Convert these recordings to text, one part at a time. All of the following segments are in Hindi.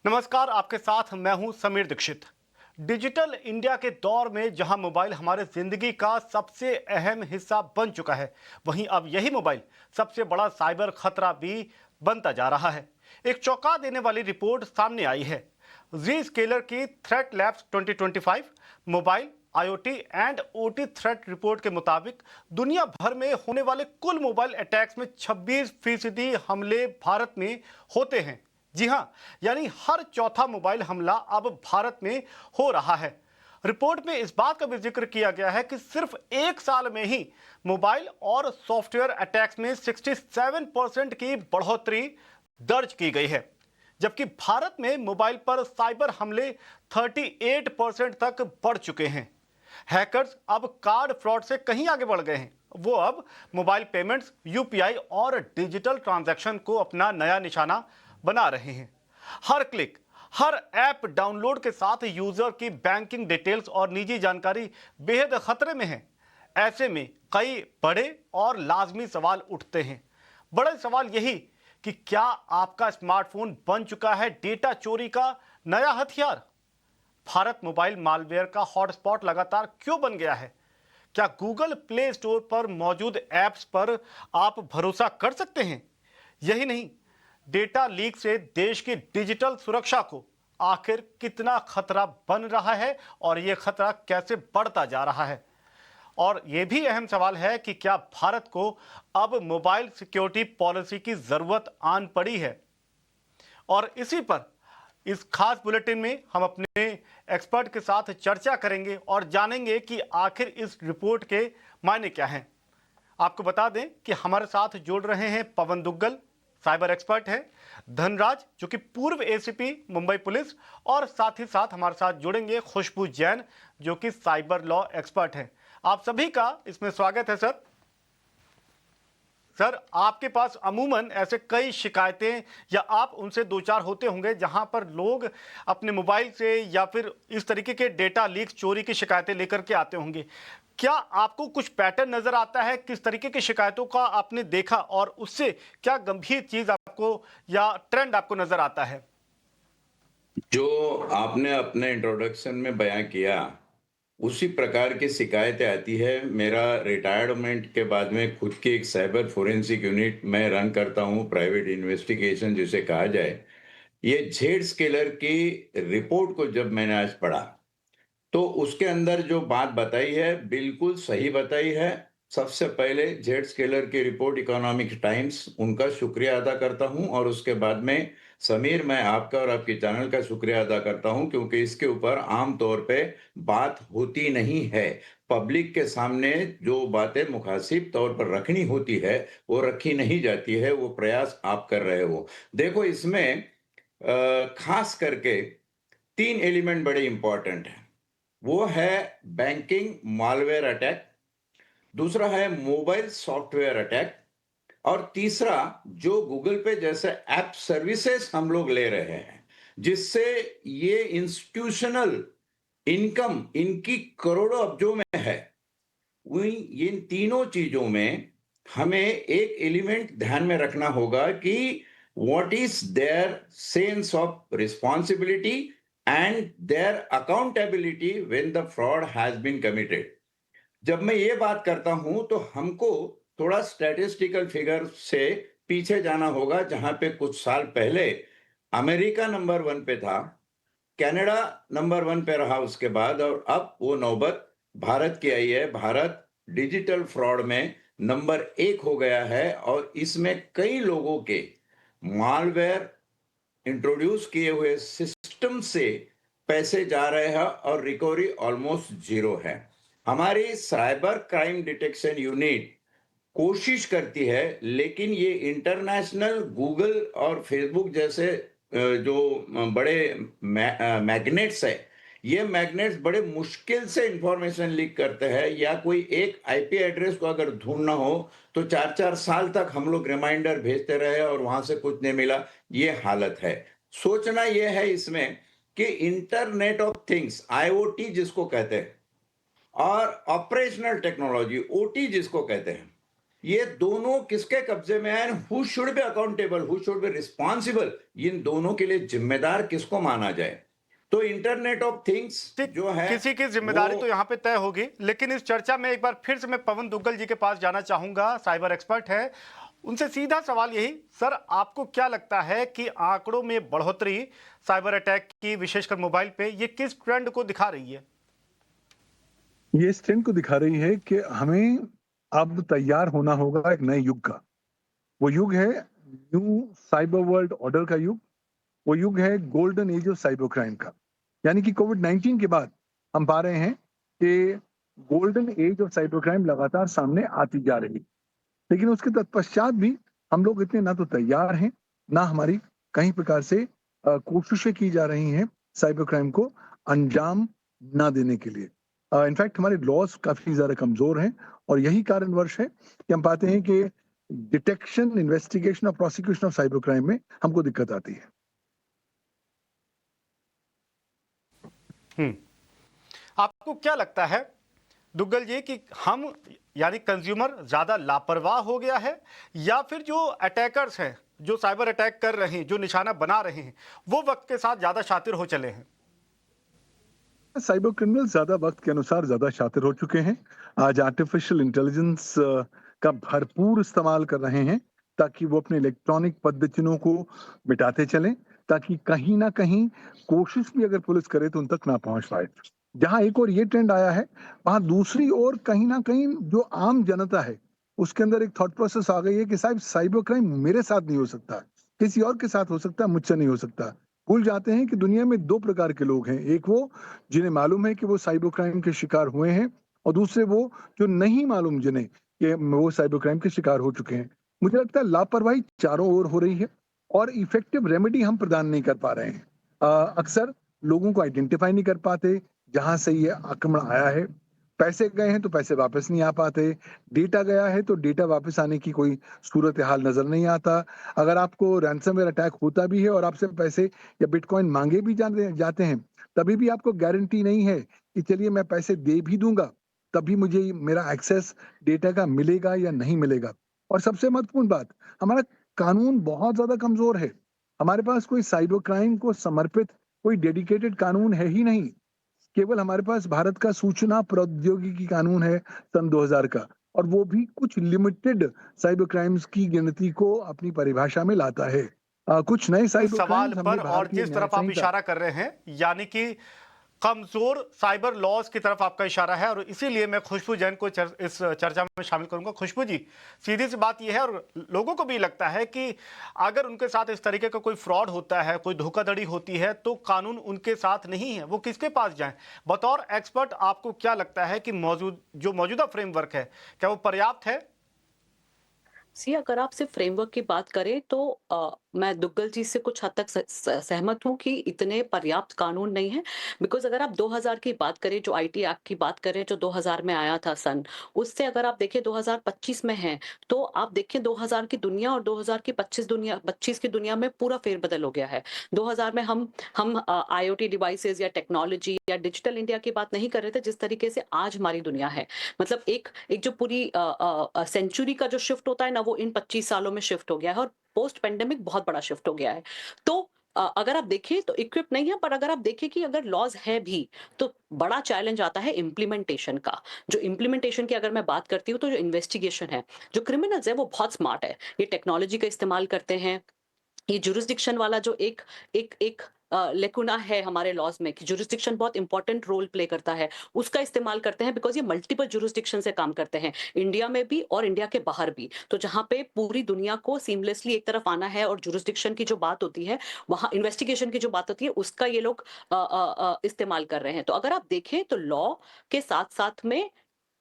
नमस्कार, आपके साथ मैं हूं समीर दीक्षित। डिजिटल इंडिया के दौर में जहां मोबाइल हमारे जिंदगी का सबसे अहम हिस्सा बन चुका है, वहीं अब यही मोबाइल सबसे बड़ा साइबर खतरा भी बनता जा रहा है। एक चौंका देने वाली रिपोर्ट सामने आई है। जी स्केलर की threat labs 2025 mobile IoT and OT threat report के मुताबिक दुनिया भर में होने वाले कुल मोबाइल अटैक्स में 26% हमले भारत में होते हैं। जी हां, यानी हर चौथा मोबाइल हमला अब भारत में हो रहा है। रिपोर्ट में इस बात का भी जिक्र किया गया है कि सिर्फ एक साल में ही मोबाइल और सॉफ्टवेयर अटैक्स में 67% की बढ़ोतरी दर्ज की गई है, जबकि भारत में मोबाइल पर साइबर हमले 38% तक बढ़ चुके हैं। हैकर्स अब कार्ड फ्रॉड से कहीं आगे बढ़ गए हैं। वो अब मोबाइल पेमेंट्स, यूपीआई और डिजिटल ट्रांजैक्शन को अपना नया निशाना बना रहे हैं। हर क्लिक, हर ऐप डाउनलोड के साथ यूजर की बैंकिंग डिटेल्स और निजी जानकारी बेहद खतरे में है। ऐसे में कई बड़े और लाजमी सवाल उठते हैं। बड़ा सवाल यही कि क्या आपका स्मार्टफोन बन चुका है डेटा चोरी का नया हथियार? भारत मोबाइल मालवेयर का हॉटस्पॉट लगातार क्यों बन गया है? क्या गूगल प्ले स्टोर पर मौजूद ऐप्स पर आप भरोसा कर सकते हैं? यही नहीं, डेटा लीक से देश की डिजिटल सुरक्षा को आखिर कितना खतरा बन रहा है और यह खतरा कैसे बढ़ता जा रहा है? और यह भी अहम सवाल है कि क्या भारत को अब मोबाइल सिक्योरिटी पॉलिसी की जरूरत आन पड़ी है? और इसी पर इस खास बुलेटिन में हम अपने एक्सपर्ट के साथ चर्चा करेंगे और जानेंगे कि आखिर इस रिपोर्ट के मायने क्या हैं। आपको बता दें कि हमारे साथ जुड़ रहे हैं पवन दुग्गल, साइबर एक्सपर्ट है, धनराज जो कि पूर्व एसीपी मुंबई पुलिस, और साथ ही साथ हमारे साथ जुड़ेंगे खुशबू जैन जो कि साइबर लॉ एक्सपर्ट है। आप सभी का इसमें स्वागत है। सर, आपके पास अमूमन ऐसे कई शिकायतें या आप उनसे दो चार होते होंगे जहां पर लोग अपने मोबाइल से या फिर इस तरीके के डेटा लीक चोरी की शिकायतें लेकर के आते होंगे। क्या आपको कुछ पैटर्न नजर आता है? किस तरीके की शिकायतों का आपने देखा और उससे क्या गंभीर चीज आपको या ट्रेंड आपको नजर आता है? जो आपने अपने इंट्रोडक्शन में बयां किया, उसी प्रकार की शिकायतें आती है। मेरा रिटायरमेंट के बाद में खुद की एक साइबर फोरेंसिक यूनिट मैं रन करता हूं, प्राइवेट इन्वेस्टिगेशन जिसे कहा जाए। ये जेड स्केलर की रिपोर्ट को जब मैंने आज पढ़ा, तो उसके अंदर जो बात बताई है बिल्कुल सही बताई है। सबसे पहले जेड स्केलर की रिपोर्ट इकोनॉमिक टाइम्स, उनका शुक्रिया अदा करता हूं, और उसके बाद में समीर, मैं आपका और आपके चैनल का शुक्रिया अदा करता हूं, क्योंकि इसके ऊपर आम तौर पे बात होती नहीं है। पब्लिक के सामने जो बातें मुखासिब तौर पर रखनी होती है वो रखी नहीं जाती है। वो प्रयास आप कर रहे हो। देखो, इसमें खास करके तीन एलिमेंट बड़े इंपॉर्टेंट हैं। वो है बैंकिंग मालवेयर अटैक, दूसरा है मोबाइल सॉफ्टवेयर अटैक, और तीसरा जो गूगल पे जैसे ऐप सर्विसेज हम लोग ले रहे हैं, जिससे ये इंस्टीट्यूशनल इनकम इनकी करोड़ों अब्जों में है। इन तीनों चीजों में हमें एक एलिमेंट ध्यान में रखना होगा कि what is their sense of responsibility and their accountability when the fraud has been committed. जब मैं ये बात करता हूं तो हमको थोड़ा स्टैटिस्टिकल फिगर से पीछे जाना होगा, जहां पे कुछ साल पहले अमेरिका नंबर 1 पे था, कनाडा नंबर 1 पे रहा उसके बाद, और अब वो नौबत भारत की आई है। भारत डिजिटल फ्रॉड में नंबर 1 हो गया है, और इसमें कई लोगों के मालवेयर इंट्रोड्यूस किए हुए सिस्टम से पैसे जा रहे हैं और रिकवरी ऑलमोस्ट जीरो है। हमारी साइबर क्राइम डिटेक्शन यूनिट कोशिश करती है, लेकिन ये इंटरनेशनल गूगल और फेसबुक जैसे जो बड़े मैग्नेट्स है, ये मैग्नेट्स बड़े मुश्किल से इंफॉर्मेशन लीक करते हैं। या कोई एक आईपी एड्रेस को अगर ढूंढना हो तो 4-4 साल तक हम लोग रिमाइंडर भेजते रहे और वहां से कुछ नहीं मिला। ये हालत है। सोचना यह है इसमें कि इंटरनेट ऑफ थिंग्स, आईओटी जिसको कहते हैं, और ऑपरेशनल टेक्नोलॉजी, ओटी जिसको कहते हैं, ये दोनों किसके कब्जे में है? Who should be accountable, who should be responsible? इन दोनों के लिए जिम्मेदार किसको माना जाए? तो इंटरनेट ऑफ थिंग्स ठीक, जो है किसी की वो जिम्मेदारी तो यहाँ पे तय होगी, लेकिन इस चर्चा में एक बार फिर से मैं पवन दुग्गल जी के पास जाना चाहूंगा, साइबर एक्सपर्ट है। उनसे सीधा सवाल यही, सर आपको क्या लगता है कि आंकड़ों में बढ़ोतरी साइबर अटैक की, विशेषकर मोबाइल पे, ये किस ट्रेंड को दिखा रही है? ये इस ट्रेंड को दिखा रही है कि हमें अब तैयार होना होगा एक नए युग का। वो युग है न्यू साइबर वर्ल्ड ऑर्डर का युग। वो युग है golden age of cyber crime का। यानी कि कोविड-19 के बाद हम पा रहे हैं कि golden age of cyber crime लगातार सामने आती जा रही है। लेकिन उसके तत्पश्चात भी हम लोग इतने ना तो तैयार हैं, ना हमारी कहीं प्रकार से कोशिशें की जा रही हैं साइबर क्राइम को अंजाम ना देने के लिए। इनफैक्ट हमारे लॉज़ काफ़ी ज़्यादा कमज़ोर हैं और यही कारणवश है कि हम पाते हैं कि डिटेक्शन, इन्वेस्टिगेशन और प्रोसिक्यूशन ऑफ साइबर क्राइम में हमको दिक्कत आती है। हम्म, आपको क्या लगता है दुग्गल जी कि हम यानी कंज्यूमर ज्यादा लापरवाह हो गया है, या फिर जो अटैकर्स हैं, जो साइबर अटैक कर रहे हैं, जो निशाना बना रहे हैं, वो वक्त के साथ ज्यादा शातिर हो चले हैं? साइबर क्रिमिनल ज़्यादा वक्त के अनुसार ज़्यादा शातिर हो चुके हैं। आज आर्टिफिशियल इंटेलिजेंस का भरपूर इस्तेमाल कर रहे हैं ताकि वो अपने इलेक्ट्रॉनिक पद्धतियों को मिटाते चलें, ताकि कहीं न कहीं कोशिश भी अगर पुलिस करे तो उन तक ना पहुँच पाए। जहाँ एक और ये ट्रेंड आया है, वहाँ दूसरी ओर कहीं न कहीं जो आम जनता है, उसके अंदर एक थॉट प्रोसेस आ गई है कि साहब साइबर क्राइम मेरे साथ नहीं हो सकता, किसी और के साथ हो सकता है, मुझसे नहीं हो सकता। भूल जाते हैं कि दुनिया में 2 प्रकार के लोग हैं, एक वो जिन्हें मालूम है कि वो साइबर क्राइम के शिकार हुए हैं और दूसरे वो जो नहीं मालूम जिन्हें कि वो साइबर क्राइम के शिकार हो चुके हैं। मुझे लगता है लापरवाही चारों ओर हो रही है और इफेक्टिव रेमेडी हम प्रदान नहीं कर पा रहे हैं। अक्सर लोगों को आइडेंटिफाई नहीं कर पाते जहाँ से ये आक्रमण आया है। पैसे गए हैं तो पैसे वापस नहीं आ पाते, डेटा गया है तो डेटा वापस आने की कोई सूरत-ए-हाल नज़र नहीं आता। अगर आपको रैनसमवेयर अटैक होता भी है और आपसे पैसे या बिटकॉइन माँगे भी जाने जाते हैं, तभी भी आपको गारंटी नहीं है कि चलिए मैं पैसे दे भी दूँगा, तभी मुझे मेरा एक्सेस डेटा का मिलेगा या नहीं मिलेगा। और सबसे महत्वपूर्ण बात, हमारा कानून बहुत ज़्यादा कमज़ोर है। हमारे पास कोई साइबर क्राइम को समर्पित कोई डेडिकेटेड कानून है ही नहीं। केवल हमारे पास भारत का सूचना प्रौद्योगिकी कानून है सन 2000 का और वो भी कुछ लिमिटेड साइबर क्राइम्स की गिनती को अपनी परिभाषा में लाता है। कुछ नए इस साइबर सवाल क्राइम्स हमने पर और भारतीय जिस न्याय तरफ आप संहिता। इशारा कर रहे हैं, यानी कि कमजोर साइबर लॉज की तरफ आपका इशारा है, और इसीलिए मैं खुशबू जैन को इस चर्चा में शामिल करूंगा। खुशबू जी, सीधी सी बात यह है, और लोगों को भी लगता है कि अगर उनके साथ इस तरीके का कोई फ्रॉड होता है, कोई धोखाधड़ी होती है, तो कानून उनके साथ नहीं है, वो किसके पास जाएं? बतौर एक्सपर्ट आपको क्या लगता है कि मौजूदा फ्रेमवर्क है, क्या वो पर्याप्त है? सी अगर आप सिर्फ फ्रेमवर्क की बात करें तो मैं दुग्गल जी से कुछ हद तक सहमत हूँ कि इतने पर्याप्त कानून नहीं है। बिकॉज अगर आप 2000 की बात करें, जो आईटी एक्ट की बात करें जो 2000 में आया था सन, उससे अगर आप देखें 2025 में है, तो आप देखें 2000 की दुनिया और 2000 की 25 की दुनिया में पूरा फेरबदल हो गया है। 2000 में हम आईओटी डिवाइसेस या टेक्नोलॉजी या डिजिटल इंडिया की बात नहीं कर रहे थे जिस तरीके से आज हमारी दुनिया है। मतलब एक एक जो पूरी सेंचुरी का जो शिफ्ट होता है ना, वो इन 25 सालों में शिफ्ट हो गया है और पोस्ट पेंडेमिक बहुत बड़ा शिफ्ट हो गया है। तो अगर आप देखें तो इक्विप नहीं है, पर अगर आप देखें कि अगर लॉज है भी, तो बड़ा चैलेंज आता है इम्प्लीमेंटेशन का। जो इम्प्लीमेंटेशन की अगर मैं बात करती हूँ, तो जो इन्वेस्टिगेशन है, जो क्रिमिनल्स है वो बहुत स्मार्ट है, ये टेक्नोलॉजी का इस्तेमाल करते हैं। ये जुरिस्डिक्शन वाला जो एक एक एक लेकुना है हमारे लॉज में कि जुरिस्डिक्शन बहुत इंपॉर्टेंट रोल प्ले करता है, उसका इस्तेमाल करते हैं बिकॉज ये मल्टीपल जुरिस्डिक्शन से काम करते हैं, इंडिया में भी और इंडिया के बाहर भी। तो जहाँ पे पूरी दुनिया को सीमलेसली एक तरफ आना है और जुरिस्डिक्शन की जो बात होती है, वहाँ इन्वेस्टिगेशन की जो बात होती है, उसका ये लोग इस्तेमाल कर रहे हैं। तो अगर आप देखें तो लॉ के साथ साथ में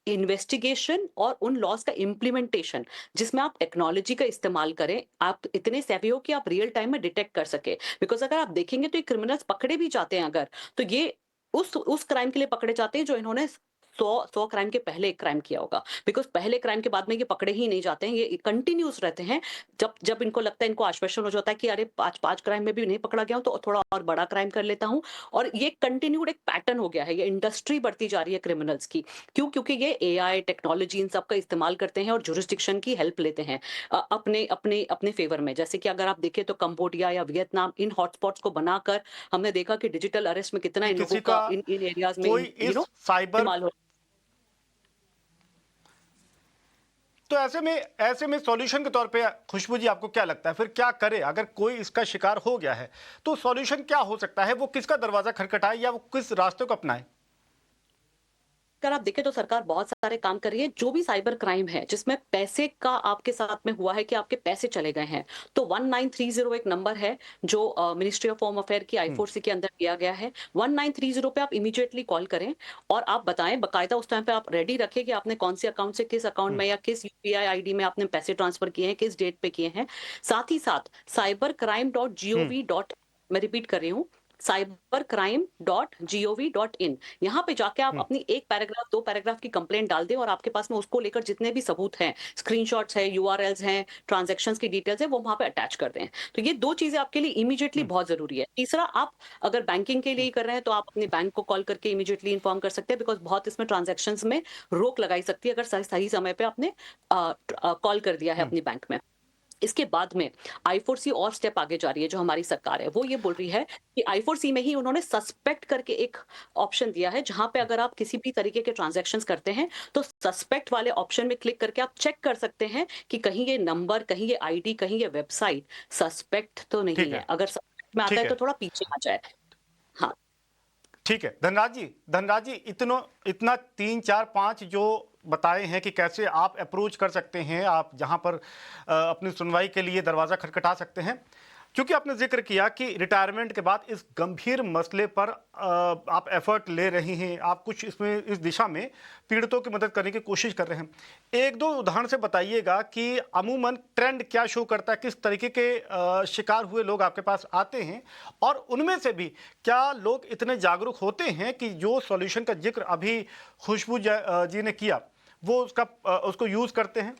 इन्वेस्टिगेशन और उन लॉज का इम्प्लीमेंटेशन, जिसमें आप टेक्नोलॉजी का इस्तेमाल करें, आप इतने सेवी हो कि आप रियल टाइम में डिटेक्ट कर सके। बिकॉज अगर आप देखेंगे तो ये क्रिमिनल्स पकड़े भी जाते हैं अगर, तो ये उस क्राइम के लिए पकड़े जाते हैं जो इन्होंने 100 क्राइम के पहले एक क्राइम किया होगा, बिकॉज़ पहले क्राइम के बाद में ये पकड़े ही नहीं जाते हैं, ये कंटिन्यूअस रहते हैं। जब जब इनको लगता है, इनको आश्वासन हो जाता है कि अरे 5 क्राइम में भी नहीं पकड़ा गया हूँ, तो थोड़ा और बड़ा क्राइम कर लेता हूँ। और ये कंटिन्यूड एक पैटर्न हो गया है, ये इंडस्ट्री बढ़ती जा रही है क्रिमिनल्स की। क्यों? क्योंकि ये एआई टेक्नोलॉजी इन सब का इस्तेमाल करते हैं और जुरिस्डिक्शन की हेल्प लेते हैं अपने अपने अपने फेवर में। जैसे कि अगर आप देखें तो कंबोडिया या वियतनाम, इन हॉटस्पॉट्स को बनाकर हमने देखा कि डिजिटल अरेस्ट में कितना इन लोगों किसी का का इन इन एरियाज में कोई इस साइबर इस्तेमाल हो। तो ऐसे में सॉल्यूशन के तौर पे खुशबू जी आपको क्या लगता है, फिर क्या करे अगर कोई इसका शिकार हो गया है? तो सॉल्यूशन क्या हो सकता है? वो किसका दरवाजा खटखटाए या वो किस रास्ते को अपनाए? अगर आप देखें तो सरकार बहुत सारे काम कर रही है। जो भी साइबर क्राइम है जिसमें पैसे का आपके साथ में हुआ है कि आपके पैसे चले गए हैं, तो 1930 एक नंबर है जो मिनिस्ट्री ऑफ होम अफेयर की I4C के अंदर दिया गया है। 1930 पे आप इमीडिएटली कॉल करें और आप बताएं, बकायदा उस टाइम पे आप रेडी रखें कि आपने कौन से अकाउंट से किस अकाउंट में या किस यूपीआई आईडी में आपने पैसे ट्रांसफर किए हैं, किस डेट पे किए हैं। साथ ही साथ cybercrime.gov. मैं रिपीट कर रही हूँ, cybercrime.gov.in। यहाँ पे जाके आप अपनी 1 पैराग्राफ 2 पैराग्राफ की कंप्लेंट डाल दें और आपके पास में उसको लेकर जितने भी सबूत हैं, स्क्रीनशॉट्स है, यूआरएल्स हैं, ट्रांजैक्शंस की डिटेल्स है, वो वहां पे अटैच कर दें। तो ये 2 चीजें आपके लिए इमीडिएटली बहुत जरूरी है। तीसरा, आप अगर बैंकिंग के लिए ही कर रहे हैं तो आप अपने बैंक को कॉल करके इमीडिएटली इन्फॉर्म कर सकते हैं, बिकॉज बहुत इसमें ट्रांजेक्शंस में रोक लगाई सकती है अगर सही समय पे आपने कॉल कर दिया है अपनी बैंक में। इसके बाद में I4C और स्टेप आगे जा रही है। जो हमारी सरकार है वो ये बोल रही है कि I4C में ही उन्होंने सस्पेक्ट करके एक ऑप्शन दिया है, जहां पे अगर आप किसी भी तरीके के ट्रांजैक्शंस करते हैं तो सस्पेक्ट वाले ऑप्शन में क्लिक करके आप चेक कर सकते हैं कि कहीं ये नंबर, कहीं ये आईडी, कहीं ये वेबसाइट सस्पेक्ट तो नहीं ठीक है। है, अगर सस्पेक्ट में आता ठीक है है, तो थोड़ा पीछे आ जाए। हाँ। ठीक है। धनराज जी, इतना 3 4 5 जो बताए हैं कि कैसे आप अप्रोच कर सकते हैं, आप जहां पर अपनी सुनवाई के लिए दरवाजा खटखटा सकते हैं। क्योंकि आपने जिक्र किया कि रिटायरमेंट के बाद इस गंभीर मसले पर आप एफर्ट ले रही हैं, आप कुछ इसमें इस दिशा में पीड़ितों की मदद करने की कोशिश कर रहे हैं। 1-2 उदाहरण से बताइएगा कि अमूमन ट्रेंड क्या शो करता है, किस तरीके के शिकार हुए लोग आपके पास आते हैं, और उनमें से भी क्या लोग इतने जागरूक होते हैं कि जो सॉल्यूशन का जिक्र अभी खुशबू जी ने किया वो उसको यूज करते हैं?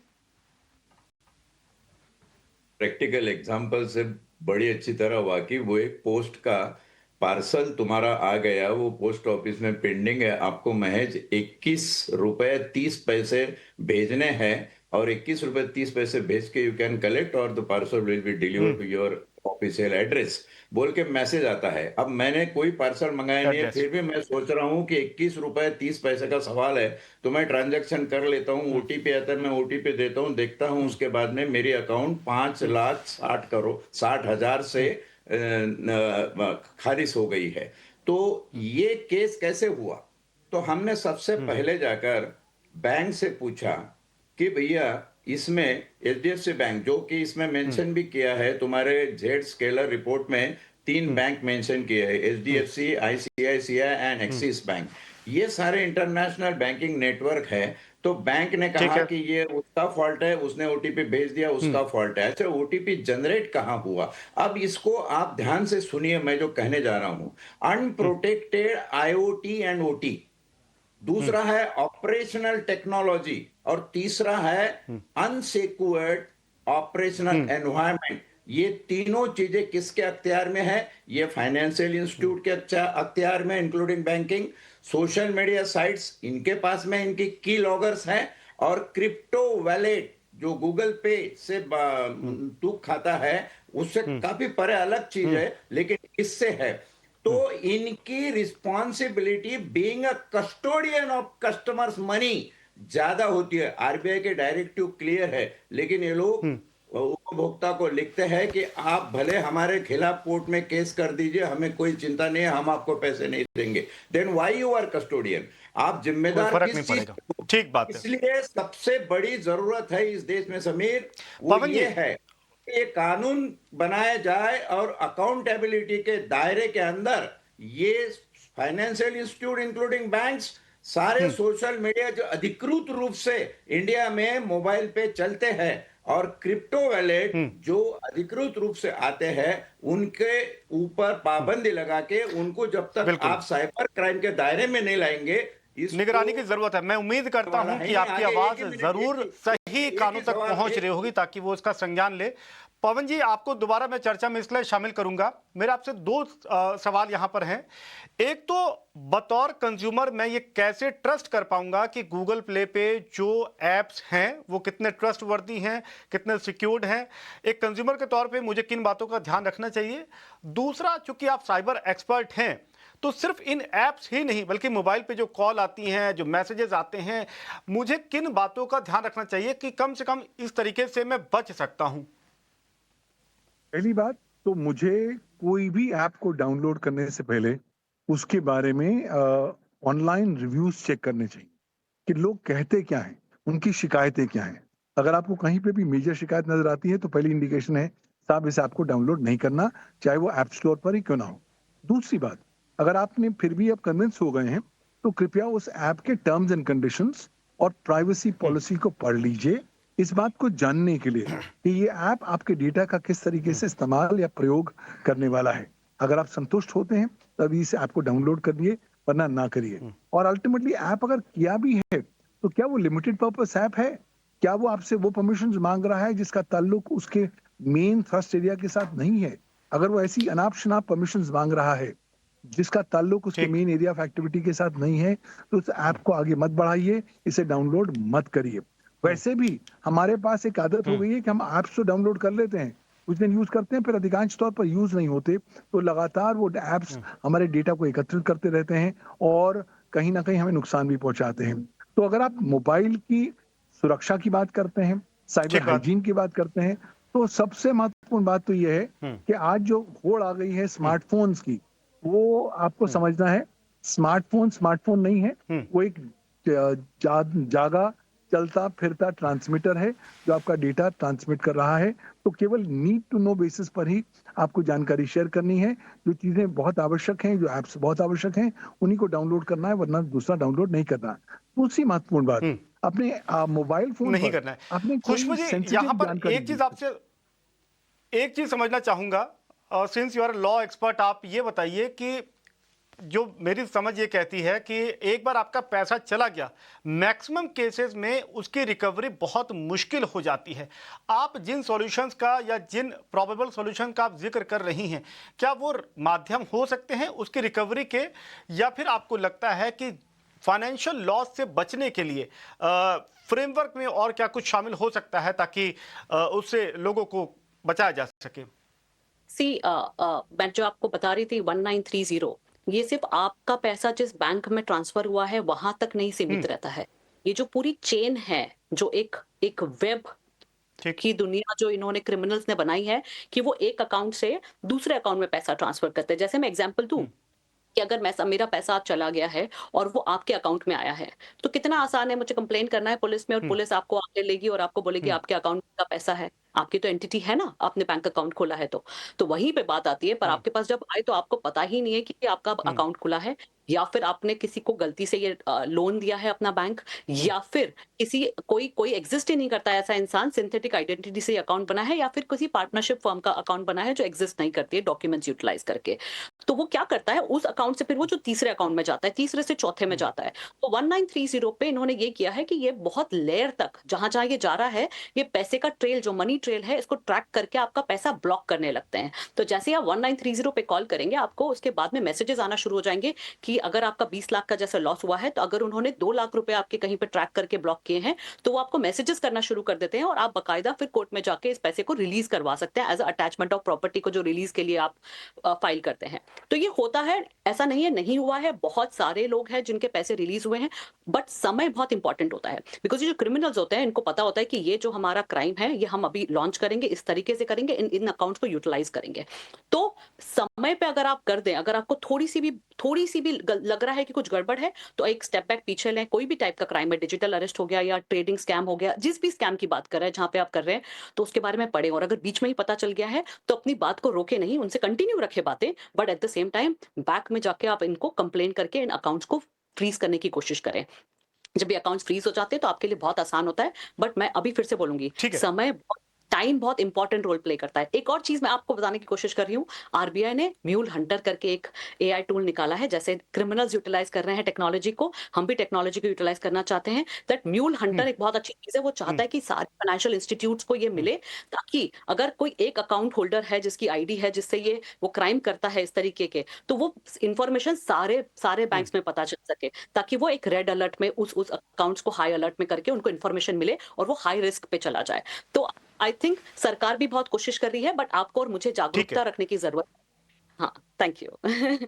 प्रैक्टिकल एग्जांपल से बड़ी अच्छी तरह वाकई वो एक पोस्ट का पार्सल तुम्हारा आ गया, वो पोस्ट ऑफिस में पेंडिंग है, आपको महज 21 रुपए 30 पैसे भेजने हैं और 21 रुपए 30 पैसे भेज के यू कैन कलेक्ट और the parcel will be deliver to your official address बोल के मैसेज आता है। अब मैंने कोई पार्सल मंगाया नहीं है, एड्रेस। फिर भी मैं सोच रहा हूँ कि 21 रुपए 30 पैसे का सवाल है तो मैं ट्रांजैक्शन कर लेता हूँ। ओटीपी आता है, मैं ओटीपी देता हूँ, देखता हूँ उसके बाद में मेरी अकाउंट 5,60,000 से खारिज हो गई है। तो ये केस कैसे हुआ? तो हमने सबसे पहले जाकर बैंक से पूछा कि भैया इसमें एचडीएफसी बैंक, जो कि इसमें मेंशन भी किया है, तुम्हारे जेड स्केलर रिपोर्ट में 3 बैंक मेंशन किए हैं, HDFC, ICICI and axis bank. ये सारे इंटरनेशनल बैंकिंग नेटवर्क है। तो बैंक ने ठीक कहा है। कि ये उसका फॉल्ट है, उसने ओटीपी भेज दिया, उसका फॉल्ट है। अच्छा, ओटीपी जनरेट कहाँ हुआ? अब इसको आप ध्यान से सुनिए, मैं जो कहने जा रहा हूं। अनप्रोटेक्टेड आईओटी एंड ओटी, दूसरा है ऑपरेशनल टेक्नोलॉजी, और तीसरा है अनसिक्योर्ड ऑपरेशनल एनवायरनमेंट। ये तीनों चीजें किसके अख्तियार में है? ये फाइनेंशियल इंस्टीट्यूट के अख्तियार में, including banking. Social media sites इनके पास में इनकी की लॉगर्स हैं, और क्रिप्टो वैलेट जो गूगल पे से तूक खाता है उससे काफी परे अलग चीज है, लेकिन इससे है। तो इनकी responsibility being a custodian of customers money ज्यादा होती है। आरबीआई के डायरेक्टिव क्लियर है, लेकिन ये लोग उपभोक्ता को लिखते हैं कि आप भले हमारे खिलाफ कोर्ट में केस कर दीजिए, हमें कोई चिंता नहीं है, हम आपको पैसे नहीं देंगे। Then why you are custodian? आप कोई जिम्मेदार फर्क किस नहीं चीज पड़ेगा। की? ठीक बात है। इसलिए सबसे बड़ी जरूरत है इस देश में समीर, वो पवन ये जी, है कि ये कानून बनाया जाए और अकाउंटेबिलिटी के दायरे के अंदर ये फाइनेंशियल इंस्टीट्यूट इंक्लूडिंग बैंक्स, सारे सोशल मीडिया जो अधिकृत रूप से इंडिया में मोबाइल पे चलते हैं, और क्रिप्टो वैलेट जो अधिकृत रूप से आते हैं, उनके ऊपर पाबंदी लगा के उनको जब तक बिल्कुल। आप साइबर क्राइम के दायरे में नहीं लाएंगे, इसको निगरानी की जरूरत है। मैं उम्मीद करता वाला हूं है कि नहीं, आपकी आगे आवाज एक ही मिनट, जरूर एक सही ही कानों तक सवाल पहुंच है। रही होगी ताकि वो इसका संज्ञान ले। पवन जी, आपको दोबारा मैं चर्चा में इसलिए शामिल करूंगा, मेरे आपसे दो सवाल यहां पर हैं। एक तो बतौर कंज्यूमर मैं ये कैसे ट्रस्ट कर पाऊंगा कि गूगल प्ले पे जो एप्स हैं वो कितने ट्रस्टवर्दी हैं, कितने सिक्योर्ड हैं। एक कंज्यूमर के तौर पे मुझे किन बातों का ध्यान रखना चाहिए। दूसरा, चूंकि आप साइबर एक्सपर्ट हैं, तो सिर्फ इन ऐप्स ही नहीं बल्कि मोबाइल पे जो कॉल आती हैं, जो मैसेजेस आते हैं, मुझे किन बातों का ध्यान रखना चाहिए कि कम से कम इस तरीके से मैं बच सकता हूं। पहली बात तो मुझे कोई भी ऐप को डाउनलोड करने से पहले उसके बारे में ऑनलाइन रिव्यूज चेक करने चाहिए कि लोग कहते क्या हैं, उनकी शिकायतें क्या हैं। अगर आपको कहीं पे भी मेजर शिकायत नजर आती है तो पहली इंडिकेशन है साहब इस ऐप को डाउनलोड नहीं करना, चाहे वो ऐप स्टोर पर ही क्यों ना हो। दूसरी बात, अगर आपने फिर भी अब कन्विंस हो गए हैं तो कृपया उस ऐप के टर्म्स एंड कंडीशंस और प्राइवेसी पॉलिसी को पढ़ लीजिए, इस बात को जानने के लिए कि ये ऐप आपके डेटा का किस तरीके से इस्तेमाल या प्रयोग करने वाला है। अगर आप संतुष्ट होते हैं तभी इस ऐप को डाउनलोड करिए, वरना ना करिए। और अल्टीमेटली ऐप अगर किया भी है तो क्या वो लिमिटेड पर्पस ऐप है, क्या वो आपसे वो परमिशंस मांग रहा है जिसका ताल्लुक उसके मेन थ्रस्ट एरिया के साथ नहीं है। अगर वो ऐसी अनाप शनाप परमिशंस मांग रहा है जिसका ताल्लुक उसके ठीक। मेन एरिया ऑफ एक्टिविटी के साथ नहीं है तो उस ऐप को आगे मत बढ़ाइए, इसे डाउनलोड मत करिए। वैसे भी हमारे पास एक आदत हो गई है कि हम ऐप्स तो डाउनलोड कर लेते हैं, कुछ दिन यूज करते हैं, फिर अधिकांश तौर पर यूज नहीं होते, तो लगातार वो ऐप्स हमारे डेटा को एकत्रित करते रहते हैं और कहीं ना कहीं हमें नुकसान भी पहुंचाते हैं। तो अगर आप मोबाइल की सुरक्षा की बात करते हैं, साइबर ठीक बात। हाइजीन की बात करते हैं, तो सबसे महत्वपूर्ण बात तो यह है कि आज जो होड़ आ गई है स्मार्टफोन्स की, वो आपको समझना है। स्मार्टफोन स्मार्टफोन नहीं है, वो एक जागा चलता फिरता ट्रांसमीटर है जो आपका डेटा ट्रांसमिट कर रहा है। तो केवल नीड टू नो बेसिस पर ही आपको जानकारी शेयर करनी है। जो चीजें बहुत आवश्यक हैं, जो एप्स बहुत आवश्यक हैं, उन्हीं को डाउनलोड करना है, वरना दूसरा डाउनलोड नहीं करना। दूसरी महत्वपूर्ण बात, अपने मोबाइल फोन नहीं पर करना है। आपने कोई खुशबू जी, सेंसिटिव यहां पर जानकारी एक चीज आपसे एक चीज समझना चाहूंगा। Since you are law expert, आप ये बताइए कि जो मेरी समझ ये कहती है कि एक बार आपका पैसा चला गया, मैक्सिमम केसेस में उसकी रिकवरी बहुत मुश्किल हो जाती है। आप जिन सॉल्यूशंस का या जिन प्रोबेबल सॉल्यूशन का आप जिक्र कर रही हैं, क्या वो माध्यम हो सकते हैं उसकी रिकवरी के, या फिर आपको लगता है कि फाइनेंशियल लॉस से बचने के लिए फ्रेमवर्क में और क्या कुछ शामिल हो सकता है ताकि उससे लोगों को बचाया जा सके? मैं जो आपको बता रही थी 1930, ये सिर्फ आपका पैसा जिस बैंक में ट्रांसफर हुआ है वहां तक नहीं सीमित रहता है। ये जो पूरी चेन है, जो एक एक वेब ठीक। की दुनिया जो इन्होंने क्रिमिनल्स ने बनाई है, कि वो एक अकाउंट से दूसरे अकाउंट में पैसा ट्रांसफर करते हैं। जैसे मैं एग्जांपल दूं कि अगर मेरा पैसा चला गया है और वो आपके अकाउंट में आया है, तो कितना आसान है, मुझे कंप्लेन करना है पुलिस में और पुलिस आपको आगे लेगी और आपको बोलेगी आपके अकाउंट का पैसा है। आपकी तो एंटिटी है ना, आपने बैंक अकाउंट खोला है तो वहीं पे बात आती है। पर आपके पास जब आए तो आपको पता ही नहीं है कि आपका अकाउंट खुला है, या फिर आपने किसी को गलती से ये लोन दिया है अपना बैंक, या फिर किसी कोई कोई एग्जिस्ट ही नहीं करता है ऐसा इंसान, सिंथेटिक आइडेंटिटी से अकाउंट बना है, या फिर किसी पार्टनरशिप फर्म का अकाउंट बना है जो एग्जिस्ट नहीं करती है डॉक्यूमेंट्स यूटिलाइज करके। तो वो क्या करता है, उस अकाउंट से फिर वो जो तीसरे अकाउंट में जाता है, तीसरे से चौथे में जाता है। तो 1930 पे इन्होंने ये किया है कि ये बहुत लेयर तक जहां जहां ये जा रहा है, ये पैसे का ट्रेल, जो मनी ट्रेल है, इसको ट्रैक करके आपका पैसा ब्लॉक करने लगते हैं। तो जैसे आप 1930 पे कॉल करेंगे, आपको उसके बाद में मैसेजेस आना शुरू हो जाएंगे कि अगर आपका 20 लाख का जैसे लॉस हुआ है, तो अगर उन्होंने 2 लाख रुपए आपके कहीं पे ट्रैक करके ब्लॉक किए हैं, तो वो आपको मैसेजेस करना शुरू कर देते हैं और आप बकायदा फिर कोर्ट में जाके इस पैसे को रिलीज करवा सकते हैं एज अटैचमेंट ऑफ प्रॉपर्टी को, जो रिलीज के लिए आप फाइल करते हैं। तो ये होता है, ऐसा नहीं है नहीं हुआ है, बहुत सारे लोग हैं जिनके पैसे रिलीज हुए हैं। बट समय बहुत इंपॉर्टेंट होता है, बिकॉज ये जो क्रिमिनल्स होते हैं इनको पता होता है कि ये जो हमारा क्राइम है ये हम अभी लॉन्च करेंगे, इस तरीके से करेंगे, इन अकाउंट्स को यूटिलाइज करेंगे। तो समय पे अगर आप कर दें, अगर आपको थोड़ी सी भी लग रहा है कि कुछ गड़बड़ है, तो एक स्टेप बैक पीछे लें। कोई भी टाइप का क्राइम है, डिजिटल अरेस्ट हो गया या ट्रेडिंग स्कैम हो गया, जिस भी स्कैम की बात कर रहे हैं, जहां पे आप कर रहे हैं, तो उसके बारे में पढ़ें। और अगर बीच में ही पता चल गया है तो अपनी बात को रोके नहीं, उनसे कंटिन्यू रखे बातें, but at the same time back में जाके आप इनको कंप्लेन करके इन अकाउंट्स को फ्रीज करने की कोशिश करें। जब ये अकाउंट्स फ्रीज हो जाते हैं तो आपके लिए बहुत आसान होता है। बट मैं अभी फिर से बोलूंगी, ठीक है। समय बहुत टाइम बहुत इंपॉर्टेंट रोल प्ले करता है। एक और चीज मैं आपको बताने की कोशिश कर रही हूँ, आरबीआई ने म्यूल हंटर करके एक एआई टूल निकाला है। जैसे क्रिमिनल्स यूटिलाइज कर रहे हैं टेक्नोलॉजी को, हम भी टेक्नोलॉजी को यूटिलाइज करना चाहते हैं। दैट म्यूल हंटर एक बहुत अच्छी चीज है। वो चाहता है कि सारे फाइनेंशियल इंस्टीट्यूट्स को ये मिले, ताकि अगर कोई एक अकाउंट होल्डर है जिसकी आईडी है, जिससे ये वो क्राइम करता है इस तरीके के, तो वो इंफॉर्मेशन सारे सारे बैंक्स में पता चल सके, ताकि वो एक रेड अलर्ट में उस अकाउंट्स को हाई अलर्ट में करके उनको इन्फॉर्मेशन मिले और वो हाई रिस्क पे चला जाए। तो आई थिंक सरकार भी बहुत कोशिश कर रही है, बट आपको और मुझे ठीक जागरूकता है, रखने की जरूरत है। हाँ, थैंक यू।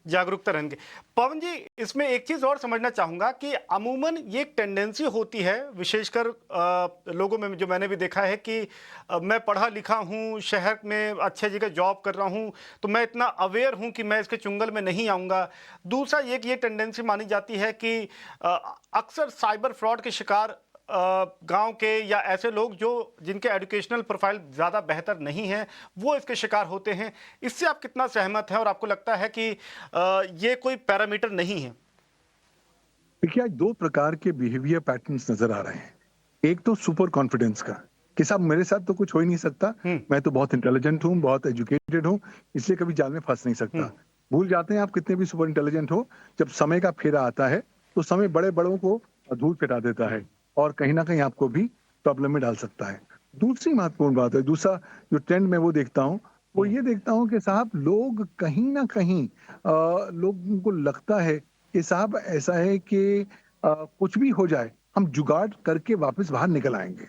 जागरूकता रहेंगे। पवन जी, इसमें एक चीज और समझना चाहूंगा कि अमूमन ये एक टेंडेंसी होती है, विशेषकर लोगों में, जो मैंने भी देखा है कि मैं पढ़ा लिखा हूँ, शहर में अच्छे जगह जॉब कर रहा हूँ, तो मैं इतना अवेयर हूँ कि मैं इसके चुंगल में नहीं आऊँगा। दूसरा ये टेंडेंसी मानी जाती है कि अक्सर साइबर फ्रॉड के शिकार गांव के या ऐसे लोग जो जिनके एजुकेशनल प्रोफाइल ज़्यादा बेहतर नहीं है, वो इसके शिकार होते हैं। इससे आप कितना सहमत हैं और आपको लगता है कि ये कोई पैरामीटर नहीं है? देखिए, आज दो प्रकार के बिहेवियर पैटर्न्स नजर आ रहे हैं। एक तो सुपर कॉन्फिडेंस का, कि साहब मेरे साथ तो कुछ हो ही नहीं सकता, मैं तो बहुत इंटेलिजेंट हूँ, बहुत एजुकेटेड हूँ, इसलिए कभी जाल में फंस नहीं सकता। भूल जाते हैं आप कितने भी सुपर इंटेलिजेंट हो, जब समय का फेरा आता है तो समय बड़े बड़ों को धूल पिटा देता है और कहीं ना कहीं आपको भी प्रॉब्लम में डाल सकता है। दूसरी महत्वपूर्ण बात है, दूसरा जो ट्रेंड मैं वो देखता हूँ, वो ये देखता हूँ कि साहब लोग कहीं ना कहीं लोगों को लगता है कि साहब ऐसा है कि कुछ भी हो जाए हम जुगाड़ करके वापस बाहर निकल आएंगे।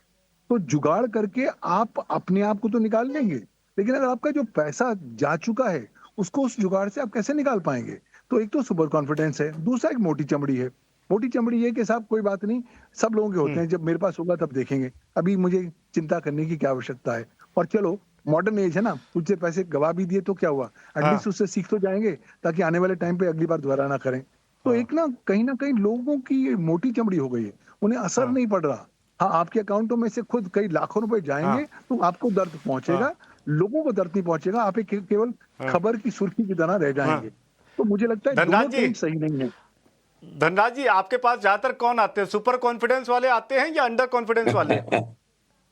तो जुगाड़ करके आप अपने आप को तो निकाल लेंगे, लेकिन अगर आपका जो पैसा जा चुका है उसको उस जुगाड़ से आप कैसे निकाल पाएंगे? तो एक तो सुपर कॉन्फिडेंस है, दूसरा एक मोटी चमड़ी है। मोटी चमड़ी ये कि साहब कोई बात नहीं, सब लोगों के होते हैं, जब मेरे पास होगा तब देखेंगे, अभी मुझे चिंता करने की क्या आवश्यकता है। और चलो, मॉडर्न एज है ना, कुछ देर पैसे गवा भी दिए तो क्या हुआ, हाँ, एटलीस्ट उससे सीख तो जाएंगे, ताकि आने वाले टाइम पे अगली बार दोबारा ना करें। तो हाँ, एक ना कहीं लोगों की ये मोटी चमड़ी हो गई है, उन्हें असर हाँ, नहीं पड़ रहा। हाँ, आपके अकाउंटों में से खुद कई लाखों रुपए हाँ, जाएंगे तो आपको दर्द हाँ, पहुंचेगा, लोगों को दर्द नहीं पहुंचेगा, आप एक केवल हाँ, खबर की सुर्खी की तरह रह हाँ। जाएंगे। तो मुझे लगता है धनराज दोनों जी, ट्रेंड सही नहीं है। धनराज जी, आपके पास ज्यादातर कौन आते हैं? सुपर कॉन्फिडेंस वाले आते हैं या अंडर कॉन्फिडेंस वाले?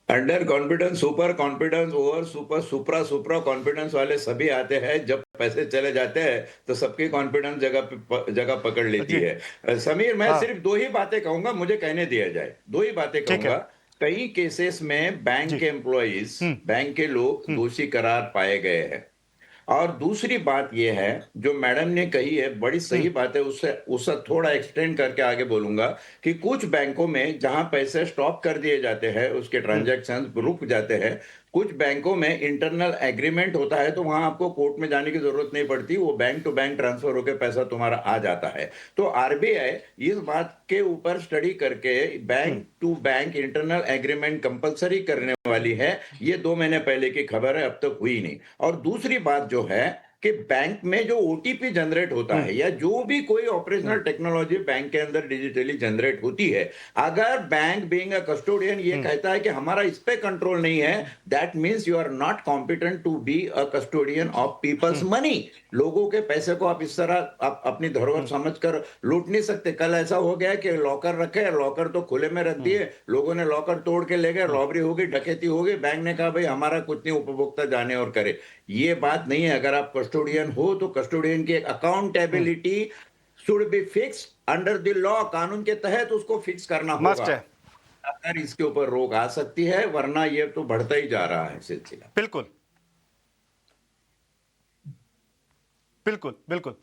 Under confidence, super confidence, over super, super super confidence वाले सभी आते हैं। जब पैसे चले जाते हैं तो सबकी कॉन्फिडेंस जगह पकड़ लेती जी, है। समीर, मैं हाँ, सिर्फ दो ही बातें कहूंगा, मुझे कहने दिया जाए, दो ही बातें ठीक है, कहूंगा। कई केसेस में बैंक जी, के एम्प्लॉइज, हम्म, बैंक के लोग हम्म, दोषी करार पाए गए हैं। और दूसरी बात यह है, जो मैडम ने कही है बड़ी हम्म, सही बात है, उससे थोड़ा एक्सटेंड करके आगे बोलूंगा कि कुछ बैंकों में जहां पैसे स्टॉप कर दिए जाते हैं, उसके हम्म, ट्रांजैक्शंस रुक जाते हैं, कुछ बैंकों में इंटरनल एग्रीमेंट होता है, तो वहां आपको कोर्ट में जाने की जरूरत नहीं पड़ती, वो बैंक टू बैंक ट्रांसफर होकर पैसा तुम्हारा आ जाता है। तो आरबीआई इस बात के ऊपर स्टडी करके hmm, bank to bank internal agreement compulsory करने वाली है। ये 2 महीने पहले की खबर है, अब तक हुई नहीं। और दूसरी बात जो है कि बैंक में जो ओटीपी जनरेट होता हम्म, है या जो भी कोई ऑपरेशनल हम्म, टेक्नोलॉजी बैंक के अंदर डिजिटली जनरेट होती है, अगर बैंक बीइंग अ कस्टोडियन ये हम्म, कहता है कि हमारा इस पे कंट्रोल नहीं है, that means you are not competent to be a custodian of people's hmm, money. लोगों के पैसे को आप इस तरह अपनी धरोहर हम्म, समझकर लूट नहीं सकते। कल ऐसा हो गया कि लॉकर रखे, लॉकर तो खुले में रख हम्म, दिए, लोगों ने लॉकर तोड़ के ले गए, हम्म, रॉबरी हो गई, डकैती हो गई, बैंक ने कहा भाई हमारा कुछ नहीं, उपभोक्ता जाने और करे। ये बात नहीं है। अगर आप कस्टोडियन हो तो कस्टोडियन की hmm, accountability should be fix under the law, कानून के तहत उसको फिक्स करना होगा। मस्ट है, अगर इसके ऊपर रोक आ सकती है, वरना ये तो बढ़ता ही जा रहा है सिलसिला। बिल्कुल, बिल्कुल, बिल्कुल।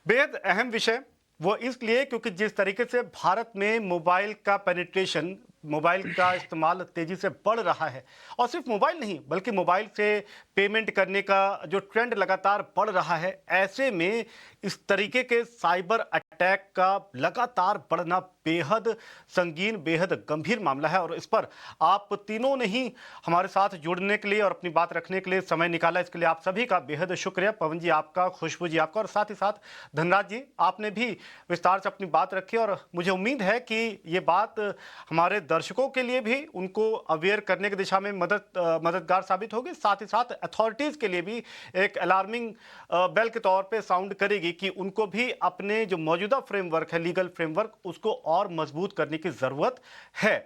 बेहद अहम विषय, वो इसलिए क्योंकि जिस तरीके से भारत में मोबाइल का पेनिट्रेशन, मोबाइल का इस्तेमाल तेजी से बढ़ रहा है, और सिर्फ मोबाइल नहीं बल्कि मोबाइल से पेमेंट करने का जो ट्रेंड लगातार बढ़ रहा है, ऐसे में इस तरीके के साइबर अटैक का लगातार बढ़ना बेहद संगीन, बेहद गंभीर मामला है। और इस पर आप तीनों ने ही हमारे साथ जुड़ने के लिए और अपनी बात रखने के लिए समय निकाला, इसके लिए आप सभी का बेहद शुक्रिया। पवन जी आपका, खुशबू जी आपका, और साथ ही साथ धनराज जी, आपने भी विस्तार से अपनी बात रखी। और मुझे उम्मीद है कि ये बात हमारे दर्शकों के लिए भी उनको अवेयर करने की दिशा में मददगार साबित होगी, साथ ही साथ अथॉरिटीज़ के लिए भी एक अलार्मिंग बेल के तौर पे साउंड करेगी कि उनको भी अपने जो मौजूदा फ्रेमवर्क है, लीगल फ्रेमवर्क, उसको और मजबूत करने की ज़रूरत है।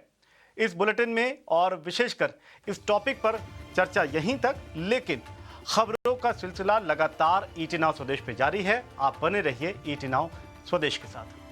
इस बुलेटिन में और विशेषकर इस टॉपिक पर चर्चा यहीं तक, लेकिन खबरों का सिलसिला लगातार ET Now स्वदेश पे जारी है। आप बने रहिए ET Now स्वदेश के साथ।